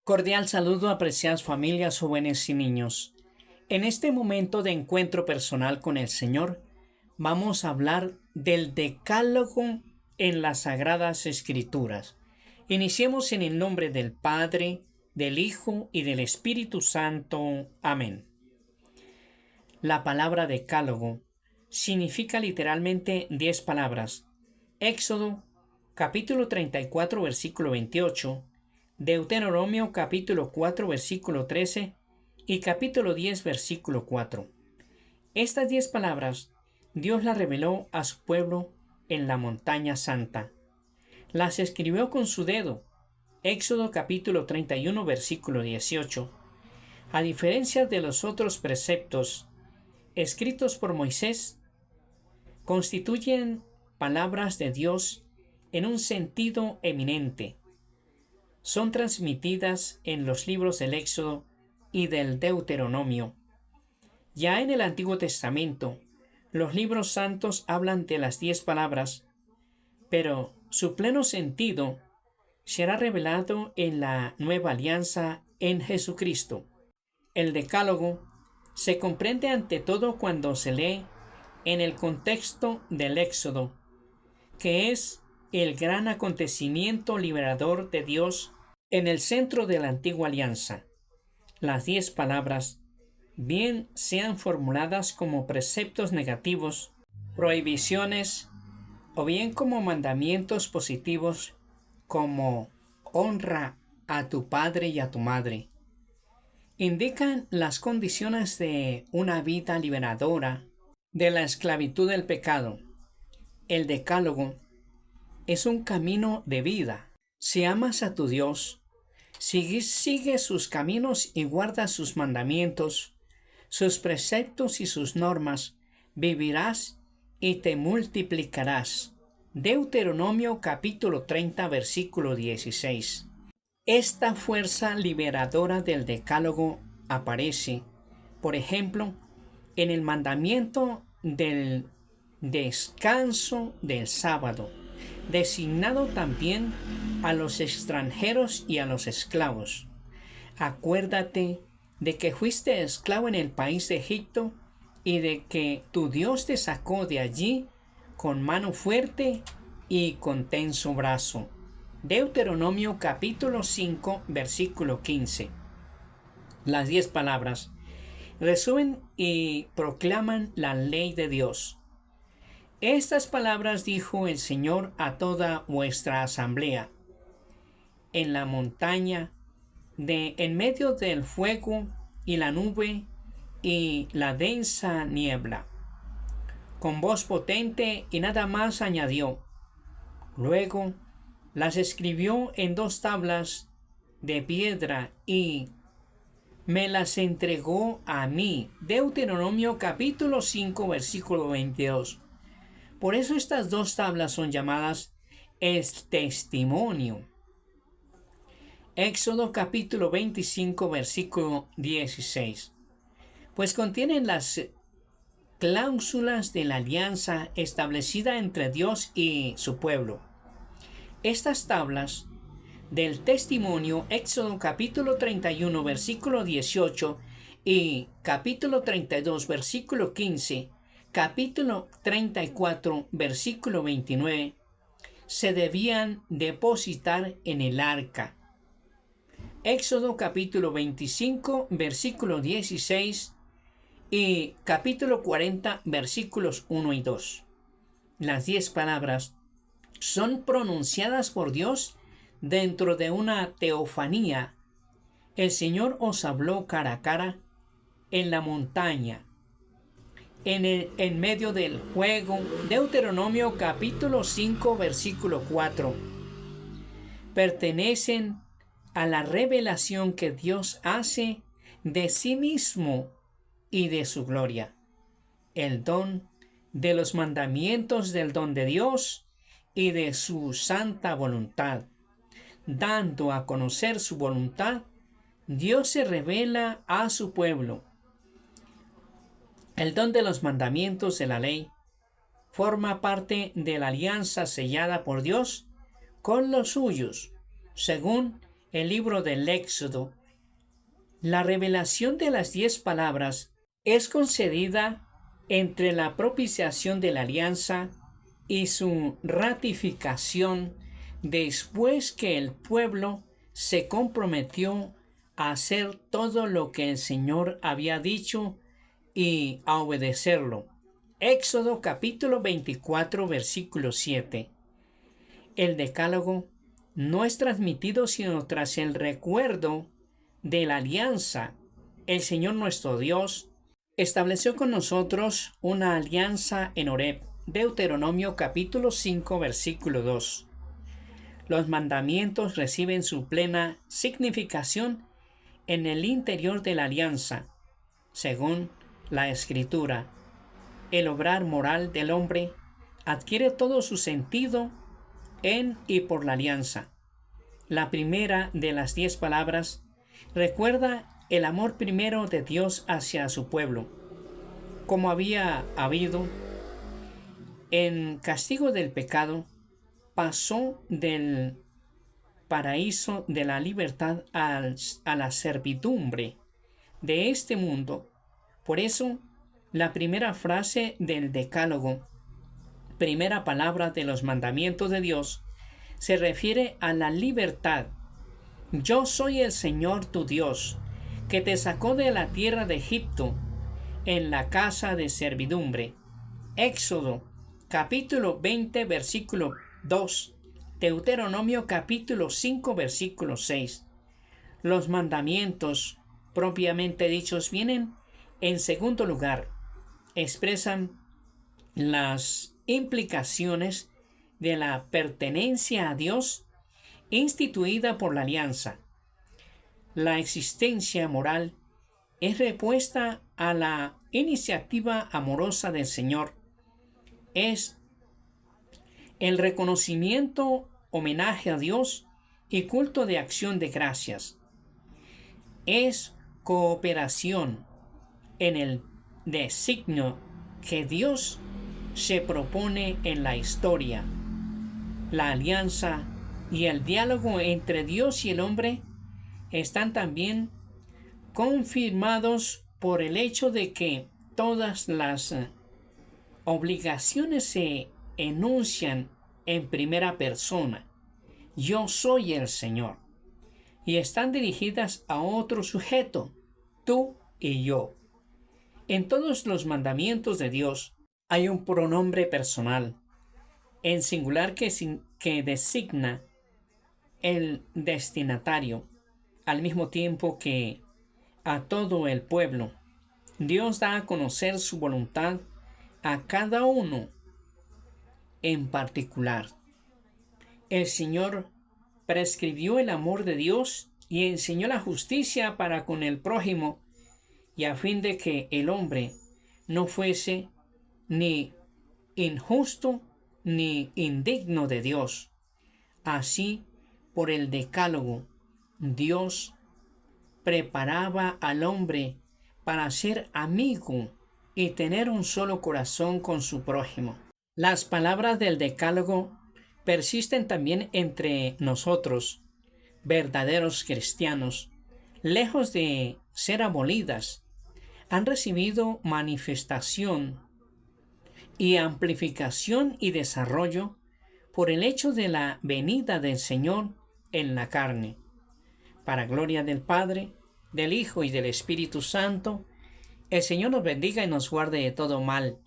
Cordial saludo, apreciadas familias, jóvenes y niños. En este momento de encuentro personal con el Señor, vamos a hablar del decálogo en las Sagradas Escrituras. Iniciemos en el nombre del Padre, del Hijo y del Espíritu Santo. Amén. La palabra decálogo significa literalmente 10 palabras. Éxodo, capítulo 34, versículo 28. Deuteronomio capítulo 4 versículo 13 y capítulo 10 versículo 4. Estas 10 palabras Dios las reveló a su pueblo en la montaña santa. Las escribió con su dedo. Éxodo capítulo 31 versículo 18. A diferencia de los otros preceptos escritos por Moisés, constituyen palabras de Dios en un sentido eminente. Son transmitidas en los libros del Éxodo y del Deuteronomio. Ya en el Antiguo Testamento, los libros santos hablan de las 10 palabras, pero su pleno sentido será revelado en la nueva alianza en Jesucristo. El Decálogo se comprende ante todo cuando se lee en el contexto del Éxodo, que es el gran acontecimiento liberador de Dios en el centro de la antigua alianza. Las 10 palabras, bien sean formuladas como preceptos negativos, prohibiciones, o bien como mandamientos positivos, como honra a tu padre y a tu madre, indican las condiciones de una vida liberadora de la esclavitud del pecado. El Decálogo es un camino de vida. Si amas a tu Dios, sigue sus caminos y guarda sus mandamientos, sus preceptos y sus normas, vivirás y te multiplicarás. Deuteronomio capítulo 30 versículo 16. Esta fuerza liberadora del Decálogo aparece, por ejemplo, en el mandamiento del descanso del sábado, designado también a los extranjeros y a los esclavos. Acuérdate de que fuiste esclavo en el país de Egipto y de que tu Dios te sacó de allí con mano fuerte y con tenso brazo. Deuteronomio capítulo 5 versículo 15. Las 10 palabras resumen y proclaman la ley de Dios. Estas palabras dijo el Señor a toda vuestra asamblea en la montaña, en medio del fuego y la nube y la densa niebla. Con voz potente y nada más añadió. Luego las escribió en 2 tablas de piedra y me las entregó a mí. Deuteronomio capítulo 5 versículo 22. Por eso estas 2 tablas son llamadas el testimonio. Éxodo capítulo 25 versículo 16. Pues contienen las cláusulas de la alianza establecida entre Dios y su pueblo. Estas tablas del testimonio, Éxodo capítulo 31 versículo 18 y capítulo 32 versículo 15, capítulo 34 versículo 29, se debían depositar en el arca. Éxodo capítulo 25 versículo 16 y capítulo 40 versículos 1 y 2. Las 10 palabras son pronunciadas por Dios dentro de una teofanía. El Señor os habló cara a cara en la montaña, en medio del fuego. Deuteronomio capítulo 5 versículo 4. Pertenecen a la revelación que Dios hace de sí mismo y de su gloria. El don de los mandamientos del don de Dios y de su santa voluntad. Dando a conocer su voluntad, Dios se revela a su pueblo. El don de los mandamientos de la ley forma parte de la alianza sellada por Dios con los suyos, según el libro del Éxodo, la revelación de las 10 palabras es concedida entre la propiciación de la alianza y su ratificación después que el pueblo se comprometió a hacer todo lo que el Señor había dicho y a obedecerlo. Éxodo capítulo 24, versículo 7. El decálogo no es transmitido sino tras el recuerdo de la alianza. El Señor nuestro Dios estableció con nosotros una alianza en Horeb. Deuteronomio capítulo 5, versículo 2. Los mandamientos reciben su plena significación en el interior de la alianza, según la Escritura. El obrar moral del hombre adquiere todo su sentido en y por la alianza. La primera de las 10 palabras recuerda el amor primero de Dios hacia su pueblo, como había habido en castigo del pecado. Pasó del paraíso de la libertad a la servidumbre de este mundo. Por eso, la primera frase del decálogo, primera palabra de los mandamientos de Dios, se refiere a la libertad. Yo soy el Señor tu Dios, que te sacó de la tierra de Egipto, en la casa de servidumbre. Éxodo capítulo 20, versículo 2. Deuteronomio capítulo 5, versículo 6. Los mandamientos propiamente dichos vienen en segundo lugar. Expresan las implicaciones de la pertenencia a Dios instituida por la alianza. La existencia moral es respuesta a la iniciativa amorosa del Señor. Es el reconocimiento, homenaje a Dios y culto de acción de gracias. Es cooperación en el designio que Dios se propone en la historia. La alianza y el diálogo entre Dios y el hombre están también confirmados por el hecho de que todas las obligaciones se enuncian en primera persona. Yo soy el Señor. Y están dirigidas a otro sujeto, tú y yo. En todos los mandamientos de Dios hay un pronombre personal, en singular que designa el destinatario, al mismo tiempo que a todo el pueblo. Dios da a conocer su voluntad a cada uno en particular. El Señor prescribió el amor de Dios y enseñó la justicia para con el prójimo, y a fin de que el hombre no fuese ni injusto ni indigno de Dios. Así, por el decálogo, Dios preparaba al hombre para ser amigo y tener un solo corazón con su prójimo. Las palabras del decálogo persisten también entre nosotros, verdaderos cristianos. Lejos de ser abolidas, han recibido manifestación y amplificación y desarrollo por el hecho de la venida del Señor en la carne. Para gloria del Padre, del Hijo y del Espíritu Santo, el Señor nos bendiga y nos guarde de todo mal,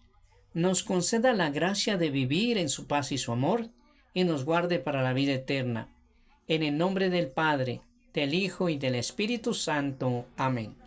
nos conceda la gracia de vivir en su paz y su amor, y nos guarde para la vida eterna. En el nombre del Padre, del Hijo y del Espíritu Santo. Amén.